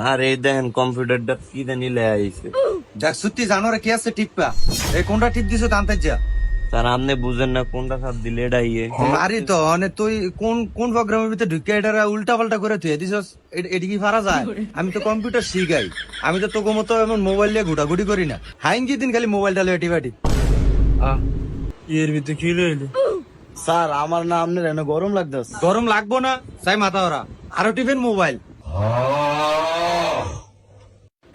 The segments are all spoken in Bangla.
আর এই দেখেন কম্পিউটারটা কি জানি লে আইছে। দেখ সত্যি জানো রে কি আছে টিপা, এই কোনটা টিপ দিছো জানতে যা। স্যার আপনি বুঝেন না কোনটা সাপ দিলে এটা ইয়ে। আরে তো মানে তুই কোন কোন প্রোগ্রামের ভিতরে ঢুকে এটা উল্টা পাল্টা করে তুই দিছস, এটি কি পারা যায়? আমি তো কম্পিউটার শিখাই, আমি তো তোকে মতো এমন মোবাইল নিয়ে ঘুটাঘুটি করি না। হাইন কি দিন খালি মোবাইলটা লিয়ে টিপাটি। এর ভিতরে কি রইল? স্যার আমার না আপনার এনে গরম লাগতেছে। গরম লাগবো না চাই মাথা ওরা আরো টিফিন মোবাইল।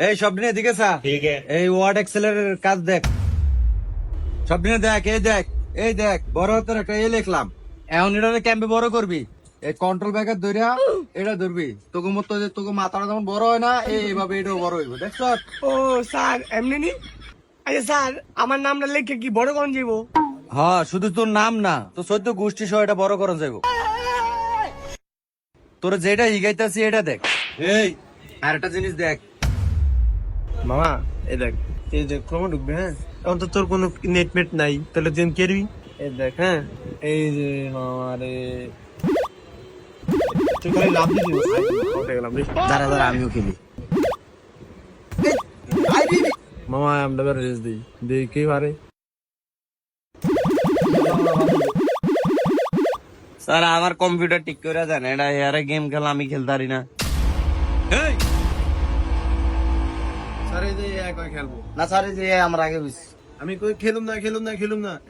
এই সব দিনে এদিকে চা। এই ওয়ার্ড এক্সেলের কাজ দেখ, সব দিনে দেখ, এই দেখ বড় হতে একটা এই লিখলাম। এখন এটা ক্যাম্পে বড় করবি, এই কন্ট্রোল ব্যাগের ধরিয়া এটা ধরবি। তোকে মতো যে তোকে মাথাটা যেমন বড় হয় না, এইভাবে এটাও বড় হইব। দেখছ? ও স্যার এমনি নি? আচ্ছা স্যার আমার নামটা লিখে কি বড় কোন যাইবো? হ্যাঁ শুধু তোর নাম না, তো সদ্য গোষ্ঠী সহ এটা বড় করা যাইব। তোর যেটা হিগাইতাছি এটা দেখ। এই আর একটা জিনিস দেখ, মামা এই দেখ, এই যে ক্রমে ঢুকবে, হ্যাঁ এখন তো তোর কোনো নেট মেট নাই, তাহলে তুই কেরবি? এই দেখ, হ্যাঁ এই যে মামা রে, তুই খালি লাভ দিয়ে দিবি। গেলাম রে দাঁড়া দাঁড়া আমিও খেলি। মামা, আমরা এবার রেস দিই, দেখি পারে। স্যার আমার কম্পিউটার ঠিক করে দেন, এটা এর গেম খেলা আমি খেলতে পারি না। স্যার এই যে একবার খেলবো। না স্যার এই যে আমার আগে বুঝছি। আমি কই খেলুম না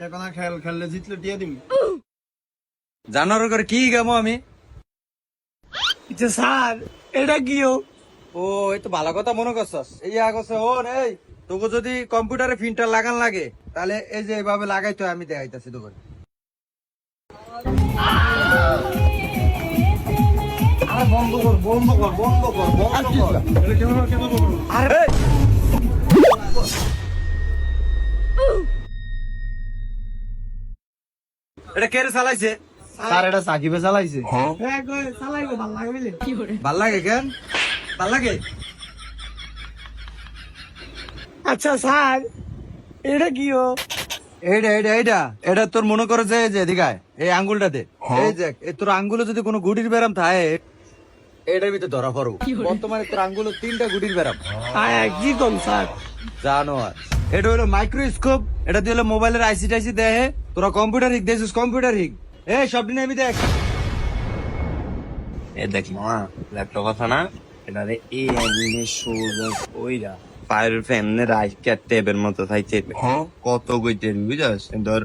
এখন আর খেললে জিতলে দিয়ে দিবি। জানার করে কি গামো আমি। আচ্ছা স্যার এটা কিও? ও এই তো ভালো কথা মনে করছস। এই আগছে ও এই তোকে যদি কম্পিউটারে প্রিন্টার লাগান লাগে, তাহলে এই যে এভাবে লাগাইতো, আমি দেখাইতাছি তোকে। আরে বন্ধ কর। আরে এটা কে রে চালাইছে? স্যার এটা সাকিবে চালাইছে। হ্যাঁ কই চালাইবো, ভালো লাগে বুঝলি? ভাল লাগে কেন? ভাল লাগে? আচ্ছা স্যার এটা কিও? এটা তোর মনে করে যে এদিকায় এই আঙ্গুলটা দে। এই দেখ, এই তোর আঙ্গুলে যদি কোনো গুটির ব্যারাম থাকে, এটার ভিতরে ধরা পড়বো। বর্তমানে তোর আঙ্গুলে 3টা গুটির ব্যারাম। হ্যাঁ কি কোন স্যার? জানো আর এটা হলো মাইক্রোস্কোপ, এটা দিয়ে হলো মোবাইলের আইসি টাইসি দেহে। তোরা কম্পিউটার হিক দেখছিস, কম্পিউটার হিক। এই সব দিন আমি দেখ। এ দেখ মামা, ল্যাপটপ আছে না, এটা রে এই অ্যাঙ্গেলে সোজা কইরা ফায়ার ফ্যানে রাইকা টেবের মতো থাইছে। কত কইতে বুঝাস? ধর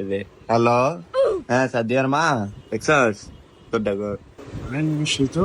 এই যে হ্যালো, হ্যাঁ সাদিয়ার মা দেখছস তোর ডাক। নিশ্চয় তো।